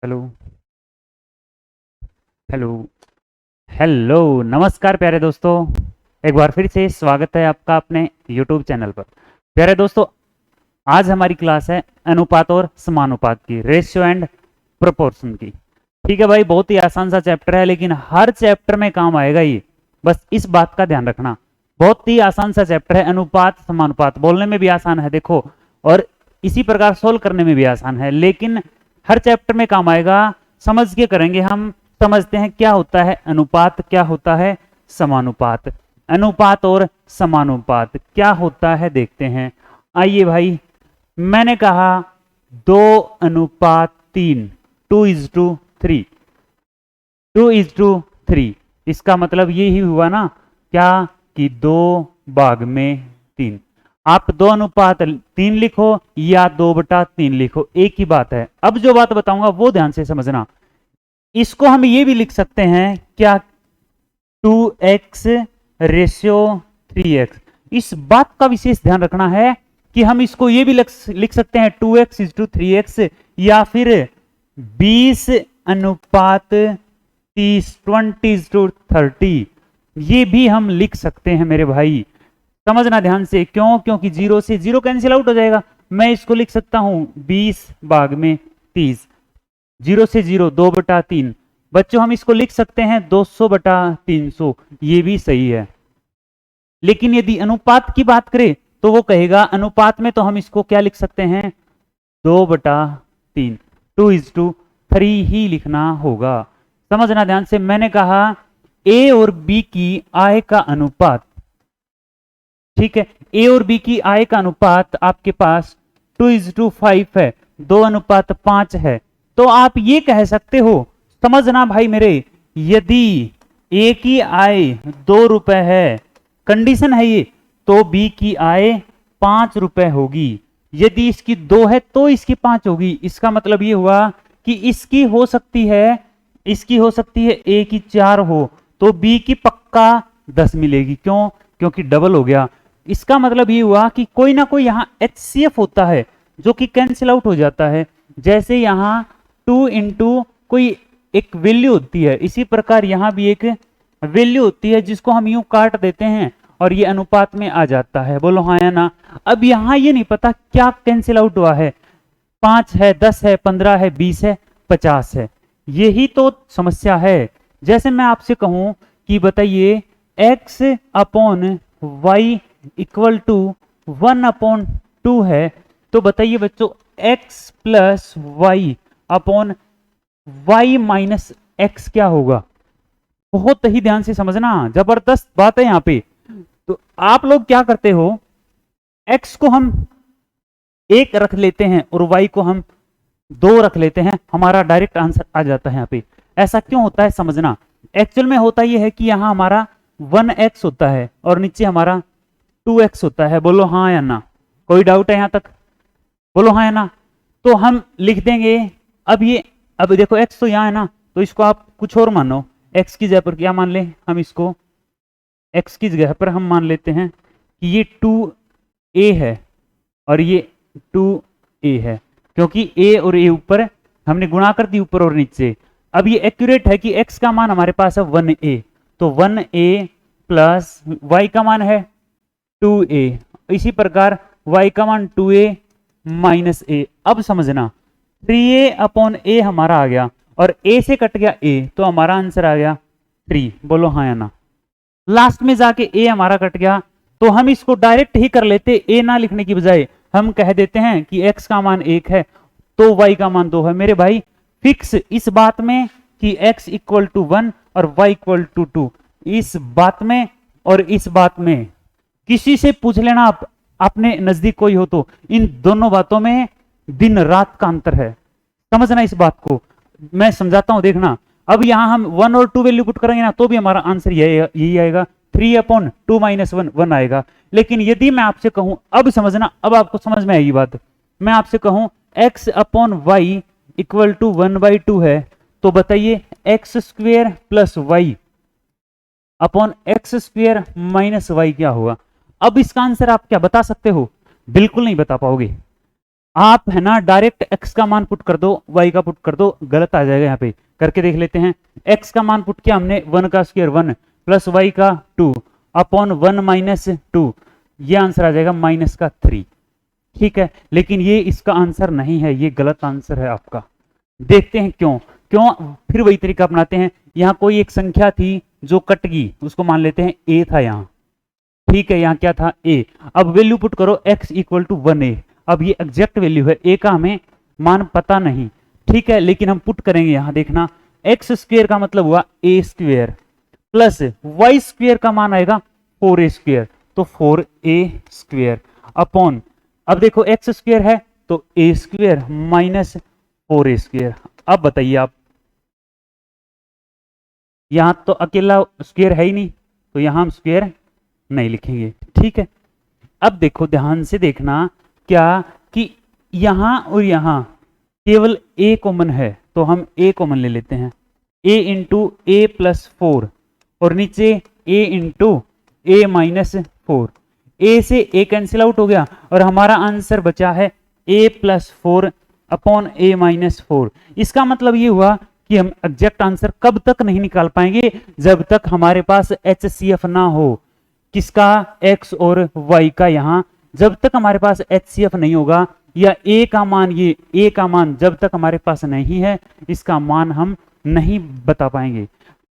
Hello. Hello. Hello. नमस्कार प्यारे दोस्तों। एक बार फिर से स्वागत है आपका अपने YouTube चैनल पर। प्यारे दोस्तों, आज हमारी क्लास है अनुपात और समानुपात की, रेशियो एंड प्रोपोर्शन की। ठीक है भाई, बहुत ही आसान सा चैप्टर है, लेकिन हर चैप्टर में काम आएगा ये, बस इस बात का ध्यान रखना। बहुत ही आसान सा चैप्टर है, अनुपात समानुपात। बोलने में भी आसान है देखो, और इसी प्रकार सोल्व करने में भी आसान है, लेकिन हर चैप्टर में काम आएगा। समझ के करेंगे हम। समझते हैं क्या होता है अनुपात, क्या होता है समानुपात। अनुपात और समानुपात क्या होता है देखते हैं। आइए भाई, मैंने कहा 2:3, 2:3, 2:3। इसका मतलब ये ही हुआ ना, क्या कि 2/3। आप 2:3 लिखो या 2/3 लिखो, एक ही बात है। अब जो बात बताऊंगा वो ध्यान से समझना। इसको हम ये भी लिख सकते हैं क्या, 2x रेशियो 3x। इस बात का विशेष ध्यान रखना है कि हम इसको ये भी लिख सकते हैं 2x/3x, या फिर 20:30, 20:30। ये भी हम लिख सकते हैं मेरे भाई। समझना ध्यान से, क्यों? क्योंकि 0 से 0 कैंसिल आउट हो जाएगा। मैं इसको लिख सकता हूं 20/30। 0 से 0 2/3। बच्चों हम इसको लिख सकते हैं 200/300, ये भी सही है। लेकिन यदि अनुपात की बात करें तो वो कहेगा अनुपात में, तो हम इसको क्या लिख सकते हैं 2/3, 2:3 ही लिखना होगा। समझना ध्यान से, मैंने कहा ए और बी की आय का अनुपात। ठीक है, ए और बी की आय का अनुपात आपके पास 2:5 है, 2:5 है। तो आप ये कह सकते हो, समझना भाई मेरे, यदि ए की आय 2 रुपए है, कंडीशन है ये, तो बी की आय 5 रुपए होगी। यदि इसकी 2 है तो इसकी 5 होगी। इसका मतलब ये हुआ कि इसकी हो सकती है, इसकी हो सकती है ए की 4 हो, तो बी की पक्का 10 मिलेगी। क्यों? क्योंकि डबल हो गया। इसका मतलब ये हुआ कि कोई ना कोई यहां HCF होता है जो कि कैंसिल आउट हो जाता है। जैसे यहां 2 इंटू कोई एक वैल्यू होती है, इसी प्रकार यहां भी एक वैल्यू होती है जिसको हम यूं काट देते हैं और ये अनुपात में आ जाता है। बोलो हाँ या ना। अब यहां ये नहीं पता क्या कैंसिल आउट हुआ है, 5 है, 10 है, 15 है, 20 है, 50 है। यही तो समस्या है। जैसे मैं आपसे कहूं कि बताइए x/y इक्वल टू 1/2 है, तो बताइए बच्चों x plus Y upon y minus x क्या होगा? बहुत ही ध्यान से समझना, जबरदस्त बात है यहां पे। तो आप लोग क्या करते हो, x को हम 1 रख लेते हैं और y को हम 2 रख लेते हैं, हमारा डायरेक्ट आंसर आ जाता है यहाँ पे। ऐसा क्यों होता है समझना। एक्चुअल में होता यह है कि यहां हमारा 1x होता है और नीचे हमारा 2x होता है। बोलो हाँ या ना। कोई डाउट है यहां तक? बोलो हाँ या ना। तो हम लिख देंगे, अब देखो x तो यहां है ना, तो इसको आप कुछ और मानो। x की जगह पर क्या मान ले हम, इसको x की जगह पर हम मान लेते हैं कि ये 2a है और ये 2a है, क्योंकि a और a ऊपर हमने गुणा कर दी, ऊपर और नीचे। अब ये एक्यूरेट है कि x का मान हमारे पास है 1a, तो 1a प्लस y का मान है 2a, इसी प्रकार y का मान 2a माइनस a। अब समझना, 3a/a हमारा आ गया और a से कट गया a, तो हमारा आंसर आ गया 3। बोलो हाँ या ना। लास्ट में जाके a हमारा कट गया, तो हम इसको डायरेक्ट ही कर लेते, a ना लिखने की बजाय हम कह देते हैं कि x का मान 1 है तो y का मान 2 है। मेरे भाई फिक्स इस बात में कि x इक्वल टू 1 और y इक्वल टू 2, इस बात में और इस बात में किसी से पूछ लेना, आप अपने नजदीक कोई हो तो, इन दोनों बातों में दिन रात का अंतर है। समझना इस बात को, मैं समझाता हूं देखना। अब यहां हम 1 और 2 वैल्यू पुट करेंगे ना, तो भी हमारा आंसर यही आएगा, 3/2 माइनस 1 आएगा। लेकिन यदि मैं आपसे कहूं, अब समझना, अब आपको समझ में आएगी बात। मैं आपसे कहूं x/y इक्वल टू 1/2 है, तो बताइए x² plus Y upon x² minus Y क्या होगा? अब इसका आंसर आप क्या बता सकते हो? बिल्कुल नहीं बता पाओगे। आप है ना डायरेक्ट x का मान पुट कर दो, y का पुट कर दो, गलत आ जाएगा। यहाँ पे करके देख लेते हैं। x का मान पुट किया हमने 1 का स्क्वायर 1 प्लस y का 2 अपॉन 1 माइनस 2, ये आंसर आ जाएगा माइनस का 3। ठीक है, लेकिन ये इसका आंसर नहीं है, ये गलत आंसर है आपका। देखते हैं क्यों। फिर वही तरीका अपनाते हैं। यहाँ कोई एक संख्या थी जो कट गई, उसको मान लेते हैं a था यहाँ। ठीक है, यहाँ क्या था a। अब वैल्यू पुट करो x इक्वल टू 1a। अब ये एग्जैक्ट वैल्यू है, a का हमें मान पता नहीं। ठीक है, लेकिन हम पुट करेंगे। यहाँ देखना एक्स स्क्वेयर का मतलब हुआ a square plus Y square का मान आएगा 4a स्क्वेयर, तो 4a स्क्वेयर अपॉन, अब देखो एक्स स्क्वेयर है तो a square minus 4a square. अब बताइए आप, यहां तो अकेला स्क्वेयर है ही नहीं, तो यहां हम स्क्वेयर नहीं लिखेंगे। ठीक है, अब देखो ध्यान से देखना क्या कि यहां और यहां केवल a कॉमन है, तो हम a कॉमन ले लेते हैं। a इंटू ए प्लस 4 और नीचे a into A minus 4। a से a कैंसिल आउट हो गया और हमारा आंसर बचा है a plus 4 upon a minus 4। इसका मतलब ये हुआ कि हम एग्जैक्ट आंसर कब तक नहीं निकाल पाएंगे, जब तक हमारे पास HCF ना हो। किसका, x और y का। यहां जब तक हमारे पास HCF नहीं होगा या a का मान, ये a का मान जब तक हमारे पास नहीं है, इसका मान हम नहीं बता पाएंगे।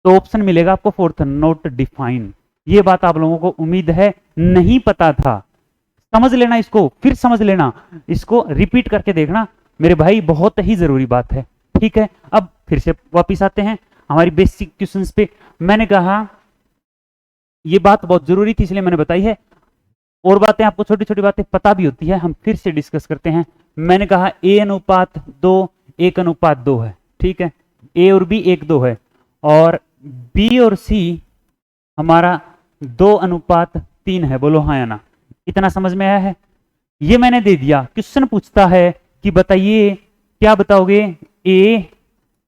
तो ऑप्शन मिलेगा आपको फोर्थ, नॉट डिफाइन। ये बात आप लोगों को उम्मीद है नहीं पता था। समझ लेना इसको, फिर समझ लेना, इसको रिपीट करके देखना मेरे भाई, बहुत ही जरूरी बात है। ठीक है, अब फिर से वापिस आते हैं हमारी बेसिक क्वेश्चंस पे। मैंने कहा ये बात बहुत जरूरी थी इसलिए मैंने बताई है, और बातें आपको छोटी छोटी बातें पता भी होती है, हम फिर से डिस्कस करते हैं। मैंने कहा a अनुपात 2 1 अनुपात 2 है। ठीक है, a और b 1 2 है, और b और c हमारा 2 अनुपात 3 है। बोलो हाँ या ना, इतना समझ में आया है? ये मैंने दे दिया। क्वेश्चन पूछता है कि बताइए क्या बताओगे, a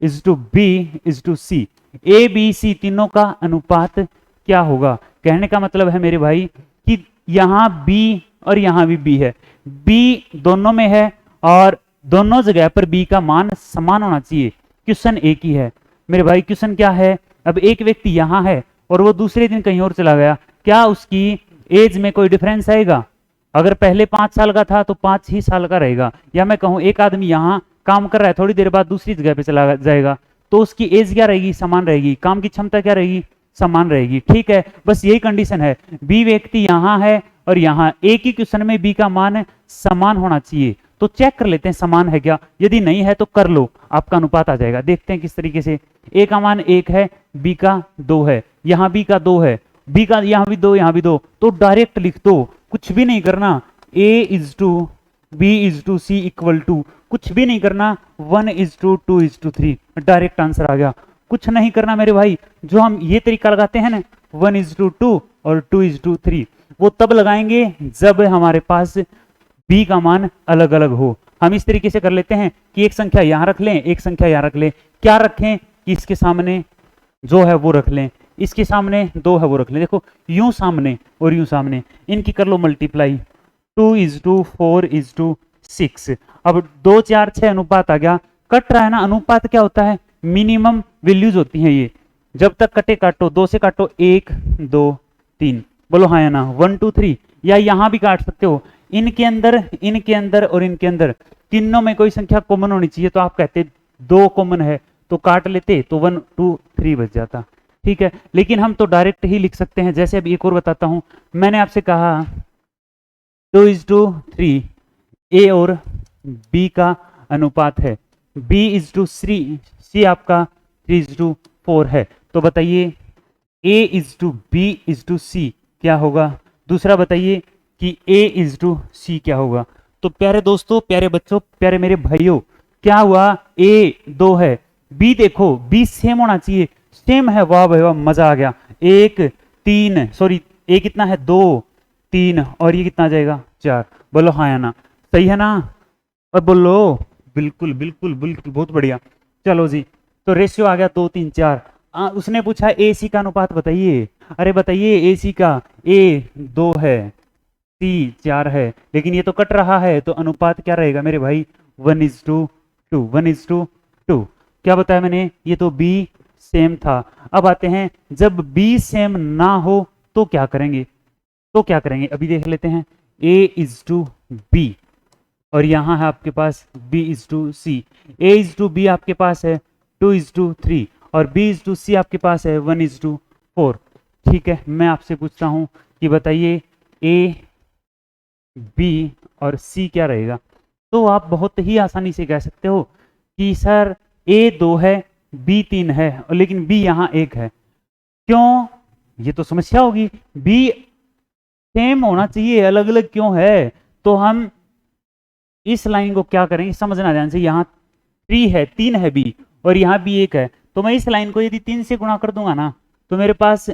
is to b is to c, a b c तीनों का अनुपात क्या होगा। कहने का मतलब है मेरे भाई कि यहां b और यहां भी b है, b दोनों में है और दोनों जगह पर b का मान समान होना चाहिए। क्वेश्चन एक ही है मेरे भाई। क्वेश्चन क्या है, अब एक व्यक्ति यहां है और वो दूसरे दिन कहीं और चला गया, क्या उसकी एज में कोई डिफरेंस आएगा? अगर पहले 5 साल का था तो 5 ही साल का रहेगा। या मैं कहूं एक आदमी यहां काम कर रहा है, थोड़ी देर बाद दूसरी जगह पे चला जाएगा, तो उसकी एज क्या रहेगी, समान रहेगी। काम की क्षमता क्या रहेगी, समान रहेगी। ठीक है, बस यही कंडीशन है। बी व्यक्ति यहां है और यहां, एक ही क्वेश्चन में बी का मान समान होना चाहिए। तो चेक कर लेते हैं समान है क्या, यदि नहीं है तो कर लो, आपका अनुपात आ जाएगा। देखते हैं किस तरीके से। ए का मान 1 है, बी का 2 है, यहां बी का 2 है, बी का यहां भी 2 यहां भी 2, तो डायरेक्ट लिख दो, कुछ भी नहीं करना। a is to b is to c equal to, कुछ भी नहीं करना, 1 is to 2 is to 3, direct answer आ गया। कुछ नहीं करना मेरे भाई, जो हम ये तरीका लगाते हैं ना 1 इज टू 2 और 2 इज टू 3, वो तब लगाएंगे जब हमारे पास b का मान अलग अलग हो। हम इस तरीके से कर लेते हैं कि एक संख्या यहां रख लें, एक संख्या यहां रख लें। क्या रखें कि इसके सामने जो है वो रख लें, इसके सामने 2 है वो रख लें। देखो यूं सामने और यूं सामने, इनकी कर लो multiply, 2 is to 4 is to 6। अब 2 4 6 अनुपात आ गया। कट रहा है ना, अनुपात क्या होता है, मिनिमम वैल्यूज होती हैं ये। जब तक कटे काटो, 2 से काटो 1 2 3, बोलो हाँ या ना, 1 2 3, या यहां भी काट सकते हो। इनके अंदर और इनके अंदर तीनों में कोई संख्या कॉमन होनी चाहिए, तो आप कहते 2 कॉमन है तो काट लेते, तो 1 2 3 बच जाता। ठीक है, लेकिन हम तो डायरेक्ट ही लिख सकते हैं। जैसे अब एक और बताता हूं, मैंने आपसे कहा 2 इज टू 3 ए और बी का अनुपात है, b इज टू c आपका 3 इज टू 4 है। तो बताइए a is to b is to c क्या होगा। दूसरा बताइए कि a इज टू c क्या होगा। तो प्यारे दोस्तों, प्यारे बच्चों, प्यारे मेरे भाइयों, क्या हुआ, a 2 है, b देखो b सेम होना चाहिए, सेम है। वाह भाई वाह, मजा आ गया। 1 3 सॉरी, a कितना है 2 3 और ये कितना आ जाएगा 4। बोलो हाँ या ना, सही है ना, और बोलो बिल्कुल बिल्कुल बिल्कुल, बहुत बढ़िया। चलो जी, तो रेशियो आ गया 2 3 4। उसने पूछा AC का अनुपात बताइए। अरे बताइए AC का, A 2 है, सी 4 है, लेकिन ये तो कट रहा है, तो अनुपात क्या रहेगा मेरे भाई 1:2, 1:2। क्या बताया मैंने, ये तो बी सेम था। अब आते हैं, जब बी सेम ना हो तो क्या करेंगे, अभी देख लेते हैं। A:B, और यहां है आपके पास B:C। A:B आपके पास है 2:3, और B:C आपके पास है 1:4। ठीक है, मैं आपसे पूछता हूं कि बताइए A, B और C क्या रहेगा। तो आप बहुत ही आसानी से कह सकते हो कि सर A 2 है, B 3 है, और लेकिन B यहां 1 है। क्यों, ये तो समस्या होगी, B सेम होना चाहिए, अलग अलग क्यों है। तो हम इस लाइन को क्या करेंगे, समझना ध्यान से। यहाँ 3 है बी, और यहाँ भी 1 है, तो मैं इस लाइन को यदि 3 से गुणा कर दूंगा ना, तो मेरे पास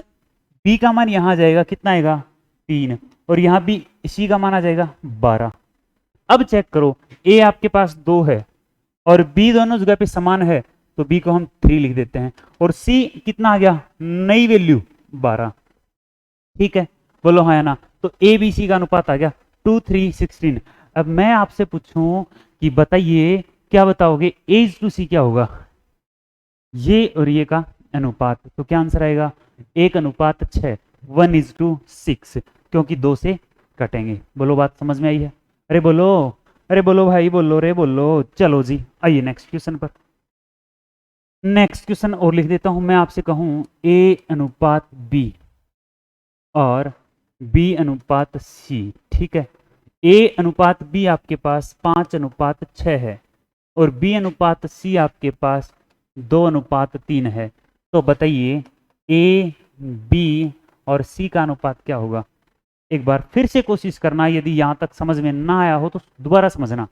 बी का मान यहां जाएगा, कितना आएगा 3, और यहां भी सी का मान आ जाएगा 12। अब चेक करो, ए आपके पास 2 है और बी दोनों जगह पे समान है, तो बी को हम 3 लिख देते हैं, और सी कितना आ गया, नई वैल्यू 12। ठीक है, बोलो हाँ या ना। तो ए बी सी का अनुपात आ गया 2, 3, 16। अब मैं आपसे पूछूं कि बताइए, क्या बताओगे A:C क्या होगा, ये और ये का अनुपात। तो क्या आंसर आएगा, 1:6, 1:6, क्योंकि 2 से कटेंगे। बोलो बात समझ में आई है, अरे बोलो, अरे बोलो भाई, बोलो रे बोलो। चलो जी, आइए नेक्स्ट क्वेश्चन पर। नेक्स्ट क्वेश्चन और लिख देता हूं, मैं आपसे कहूं A:B और B:C। ठीक है, A:B आपके पास 5:6 है, और B:C आपके पास 2:3 है। तो बताइए A, B और C का अनुपात क्या होगा। एक बार फिर से कोशिश करना, यदि यहां तक समझ में ना आया हो तो दोबारा समझना।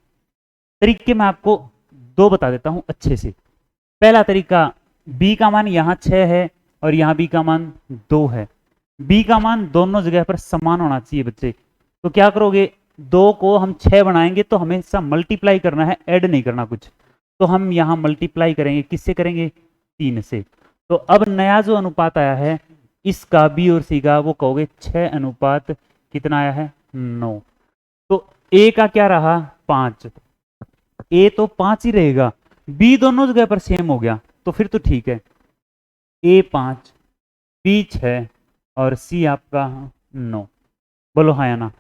तरीके मैं आपको 2 बता देता हूं अच्छे से। पहला तरीका, B का मान यहां 6 है और यहां B का मान 2 है। B का मान दोनों जगह पर समान होना चाहिए बच्चे। तो क्या करोगे, 2 को हम 6 बनाएंगे तो हमेशा मल्टीप्लाई करना है, ऐड नहीं करना कुछ। तो हम यहां मल्टीप्लाई करेंगे, किससे करेंगे, 3 से। तो अब नया जो अनुपात आया है इसका, बी और सी का, वो कहोगे 6 अनुपात कितना आया है, 9। तो ए का क्या रहा, 5। ए तो 5 ही रहेगा, बी दोनों जगह पर सेम हो गया, तो फिर तो ठीक है। ए 5, बी 6 और सी आपका 9। बोलो हाँ या ना।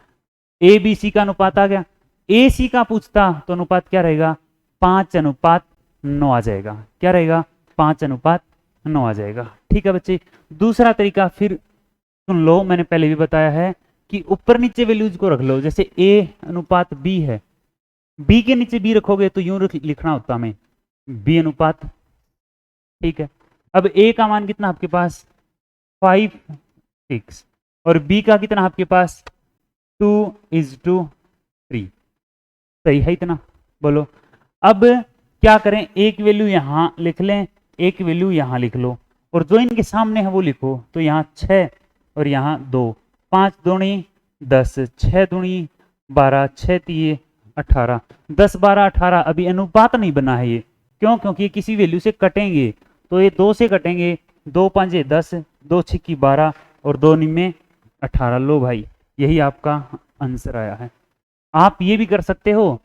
ए बी सी का अनुपात आ गया। ए सी का पूछता तो अनुपात क्या रहेगा, 5:9 आ जाएगा। क्या रहेगा, 5:9 आ जाएगा। ठीक है बच्चे, दूसरा तरीका फिर सुन लो, मैंने पहले भी बताया है कि ऊपर नीचे वैल्यूज को रख लो। जैसे A:B है, B के नीचे B रखोगे तो यूं लिखना होता हमें, B:। ठीक है, अब A का मान कितना आपके पास 5, 6, और B का कितना आपके पास 2:3। सही है इतना, बोलो। अब क्या करें, एक वैल्यू यहां लिख लें, एक वैल्यू यहां लिख लो, और जो इनके सामने है वो लिखो। तो यहां 6 और यहां 2, 5 दूनी 10, 6 दूनी 12, 6 तिये 18, 10, 12, 18। अभी अनुपात नहीं बना है ये, क्यों, क्योंकि किसी वैल्यू से कटेंगे। तो ये 2 से कटेंगे, 2 5 10, 2 6 12 और 2 9 18। लो भाई, यही आपका आंसर आया है। आप ये भी कर सकते हो,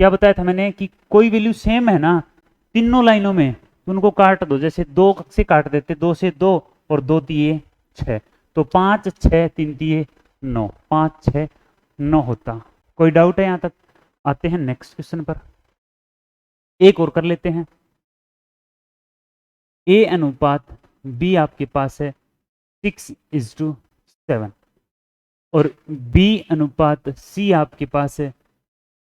क्या बताया था मैंने कि कोई वैल्यू सेम है ना तीनों लाइनों में, तो उनको काट दो। जैसे 2 से काट देते, 2 से 2 और 2 तिये 6, तो 5 6 3 तिये 9, 5 6 9 होता। कोई डाउट है यहां तक। आते हैं नेक्स्ट क्वेश्चन पर, एक और कर लेते हैं। A:B आपके पास है 6:7, और B:C आपके पास है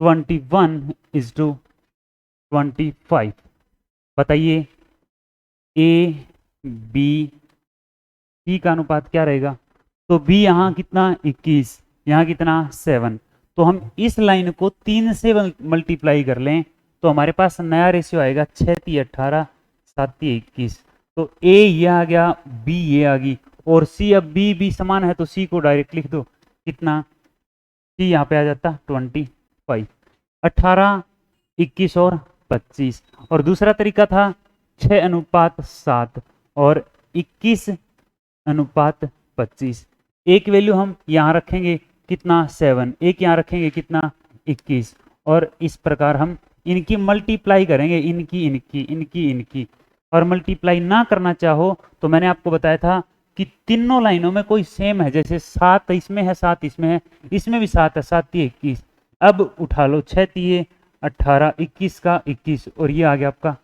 21:25। बताइए A:B:C का अनुपात क्या रहेगा। तो B यहाँ कितना 21, यहाँ कितना 7। तो हम इस लाइन को 3 से मल्टीप्लाई कर लें तो हमारे पास नया रेशियो आएगा 6 × 18, 7 × 21। तो A ये आ गया, B ये आ गई, और C, अब B B समान है तो C को डायरेक्ट लिख दो। कितना, C यहाँ पे आ जाता 25, 18, 21 और 25। और दूसरा तरीका था 6:7 और 21:25। एक वैल्यू हम यहाँ रखेंगे, कितना 7, एक यहाँ रखेंगे कितना 21, और इस प्रकार हम इनकी मल्टीप्लाई करेंगे, इनकी और मल्टीप्लाई ना करना चाहो तो मैंने आपको बताया था कि तीनों लाइनों में कोई सेम है, जैसे 7 इसमें है, 7 इसमें है, इसमें भी 7 है, 7 3 21। अब उठा लो 6 3 18, 21 का 21 और ये आ गया आपका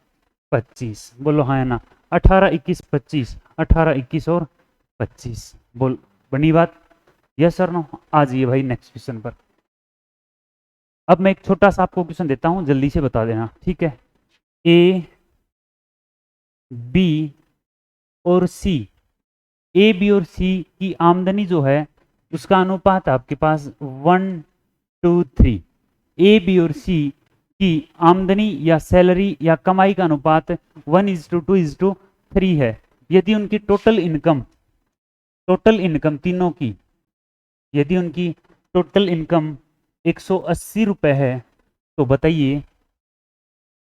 25। बोलो हाँ या ना, 18 21 25, 18 21 और 25। बोल बनी बात, यस सर नो। आ जाइए भाई नेक्स्ट क्वेश्चन पर। अब मैं एक छोटा सा आपको क्वेश्चन देता हूं, जल्दी से बता देना, ठीक है। ए बी और सी, ए बी और सी की आमदनी जो है उसका अनुपात आपके पास 1:3। ए बी और सी की आमदनी या सैलरी या कमाई का अनुपात 1:2:3 है। यदि उनकी टोटल इनकम तीनों की, यदि उनकी टोटल इनकम 180 रुपए है तो बताइए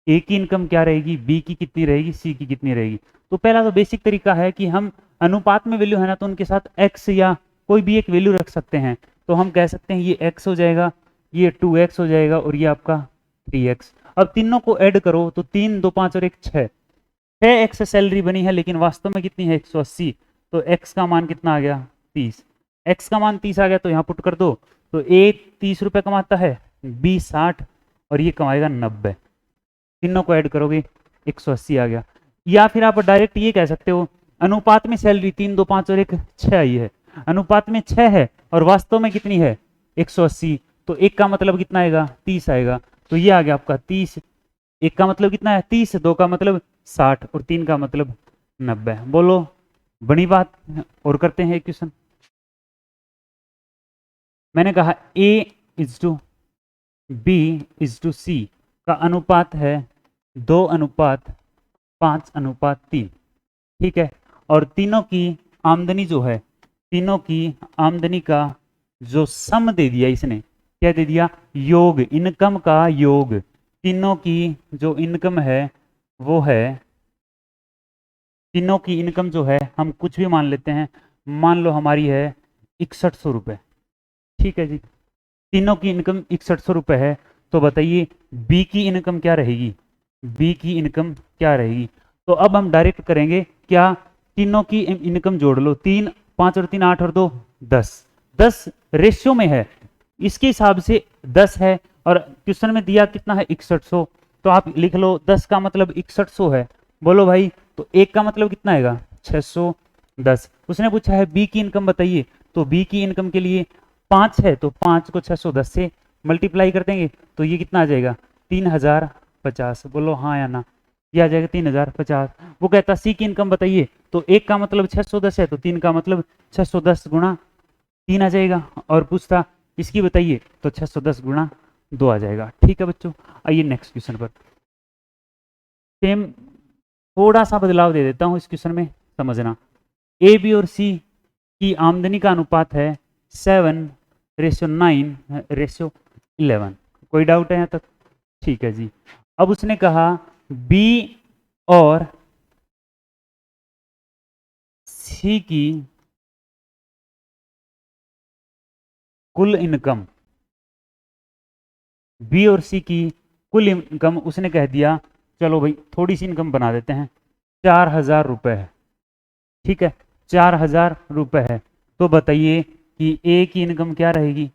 ए की इनकम क्या रहेगी, बी की कितनी रहेगी, सी की कितनी रहेगी। तो पहला तो बेसिक तरीका है कि हम अनुपात में वैल्यू है ना, तो उनके साथ x या कोई भी एक वैल्यू रख सकते हैं। तो हम कह सकते हैं ये x हो जाएगा, ये 2x हो जाएगा और ये आपका 3x। अब तीनों को ऐड करो तो 3 2 5 और 1 6, 6x सैलरी बनी है, लेकिन वास्तव में कितनी है 180। तो x का मान कितना आ गया 30, x का मान 30 आ गया तो यहाँ पुट कर दो। तो a 30 रुपए कमाता है, b 60 और ये कमाएगा 90। तीनों को ऐड करोगे 180 आ गया। या फिर आप डायरेक्ट ये कह सकते हो अनुपात में सैलरी 3 2 5 और 1 6 आई है, अनुपात में 6 है और वास्तव में कितनी है 180। तो एक का मतलब कितना आएगा 30 आएगा। तो ये आ गया आपका 30, एक का मतलब कितना है 30, दो का मतलब 60 और 3 का मतलब 90। बोलो बड़ी बात। और करते हैं एक क्वेश्चन। मैंने कहा A:B:C का अनुपात है 2:5:3, ठीक है। और तीनों की आमदनी जो है, तीनों की आमदनी का जो सम दे दिया इसने, क्या दे दिया, योग, इनकम का योग। तीनों की जो इनकम है वो है, तीनों की इनकम जो है हम कुछ भी मान लेते हैं, मान लो हमारी है 6100 रुपए, ठीक है जी। तीनों की इनकम 6100 रुपए है। तो बताइए बी की इनकम क्या रहेगी, बी की इनकम क्या रहेगी। तो अब हम डायरेक्ट करेंगे क्या, तीनों की इनकम जोड़ लो, 3 5 और 3 8 और 2 10, 10 रेशियो में है, इसके हिसाब से 10 है और क्वेश्चन में दिया कितना है 6100। तो आप लिख लो 10 का मतलब 6100 है। बोलो भाई, तो एक का मतलब कितना आएगा 610। उसने पूछा है बी की इनकम बताइए, तो बी की इनकम के लिए 5 है तो 5 को 610 से मल्टीप्लाई कर देंगे तो ये कितना आ जाएगा 3050। बोलो हाँ या ना, ये आ जाएगा 3050। वो कहता सी की इनकम बताइए, तो एक का मतलब 610 है तो 3 का मतलब 610 गुणा 3 आ जाएगा। और पूछता इसकी बताइए तो 610 गुणा 2 आ जाएगा। ठीक है बच्चों, आइए नेक्स्ट क्वेश्चन पर। सेम थोड़ा सा बदलाव दे देता हूं इस क्वेश्चन में, समझना। ए बी और सी की आमदनी का अनुपात है 7:9:11। कोई डाउट है यहाँ तक? ठीक है जी। अब उसने कहा बी और सी की कुल इनकम, बी और सी की कुल इनकम उसने कह दिया, चलो भाई थोड़ी सी इनकम बना देते हैं, 4000 रुपए है, ठीक है 4000 रुपए है। तो बताइए कि ए की इनकम क्या रहेगी,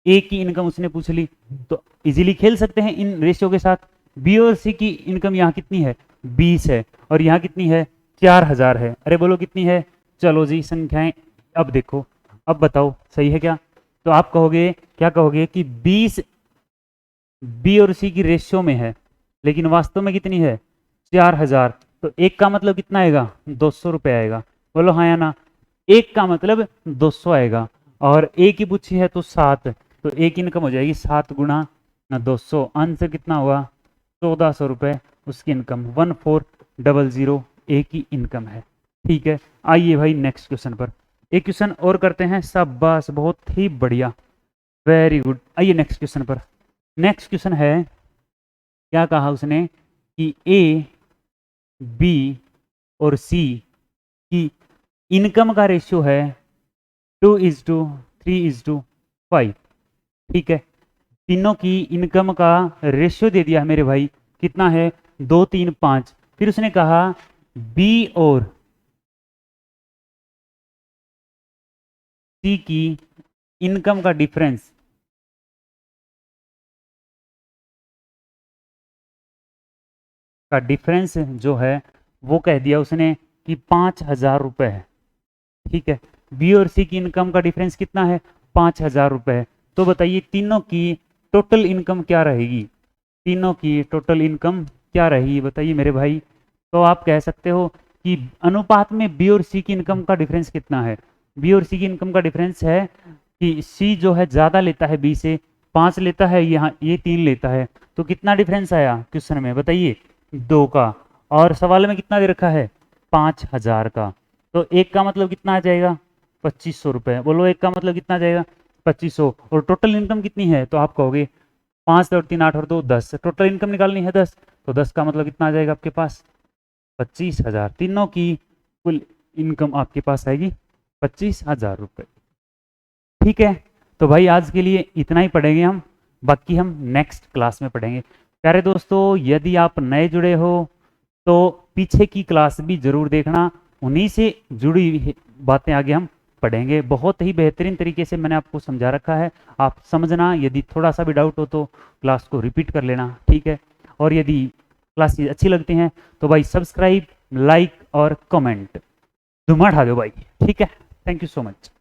ए की इनकम उसने पूछ ली, तो इजीली खेल सकते हैं इन रेशियो के साथ। बी और सी की इनकम यहाँ कितनी है 20 है और यहाँ कितनी है 4000 है। अरे बोलो कितनी है, चलो जी संख्याएं अब देखो, अब बताओ सही है क्या। तो आप कहोगे, क्या कहोगे कि 20 बी और सी की रेशियो में है, लेकिन वास्तव में कितनी है 4000। तो एक का मतलब कितना आएगा 200 रुपये आएगा। बोलो हाँ या ना, एक का मतलब 200 आएगा और ए की पूछी है तो 7, तो एक इनकम हो जाएगी 7 गुणा 200, आंसर कितना हुआ 1400 रुपये उसकी इनकम, 1400 ए की इनकम है। ठीक है, आइए भाई नेक्स्ट क्वेश्चन पर, एक क्वेश्चन और करते हैं। शाबाश, बहुत ही बढ़िया, वेरी गुड। आइए नेक्स्ट क्वेश्चन पर। नेक्स्ट क्वेश्चन है, क्या कहा उसने कि ए बी और सी की इनकम का रेशियो है 2:3:2। 5। ठीक है, तीनों की इनकम का रेशियो दे दिया है मेरे भाई, कितना है 2 3 5। फिर उसने कहा बी और सी की इनकम का डिफरेंस जो है वो कह दिया उसने कि 5,000 रुपये है। ठीक है, बी और सी की इनकम का डिफरेंस कितना है 5,000 रुपये है। तो बताइए तीनों की टोटल इनकम क्या रहेगी, तीनों की टोटल इनकम क्या रहेगी बताइए मेरे भाई। तो आप कह सकते हो कि अनुपात में बी और सी की इनकम का डिफरेंस कितना है। बी और सी की इनकम का डिफरेंस है कि सी जो है ज़्यादा लेता है बी से, 5 लेता है, यहाँ ये 3 लेता है। तो कितना डिफरेंस आया क्वेश्चन में बताइए, 2 का। और सवाल में कितना दे रखा है 5,000 का। तो एक का मतलब कितना आ जाएगा 2,500 रुपये। बोलो एक का मतलब कितना आ जाएगा 2,500। और टोटल इनकम कितनी है तो आप कहोगे 5 और 3 8 और 2 10, टोटल इनकम निकालनी है 10। तो 10 का मतलब कितना आ जाएगा आपके पास 25,000। तीनों की कुल इनकम आपके पास आएगी 25,000 रुपये। ठीक है, तो भाई आज के लिए इतना ही पढ़ेंगे हम, बाकी हम नेक्स्ट क्लास में पढ़ेंगे। प्यारे दोस्तों, यदि आप नए जुड़े हो तो पीछे की क्लास भी जरूर देखना, उन्हीं से जुड़ी हुई बातें आगे हम पढ़ेंगे। बहुत ही बेहतरीन तरीके से मैंने आपको समझा रखा है, आप समझना। यदि थोड़ा सा भी डाउट हो तो क्लास को रिपीट कर लेना, ठीक है। और यदि क्लासेस अच्छी लगती हैं तो भाई सब्सक्राइब, लाइक और कमेंट धुआं उठा दो भाई, ठीक है। Thank you so much.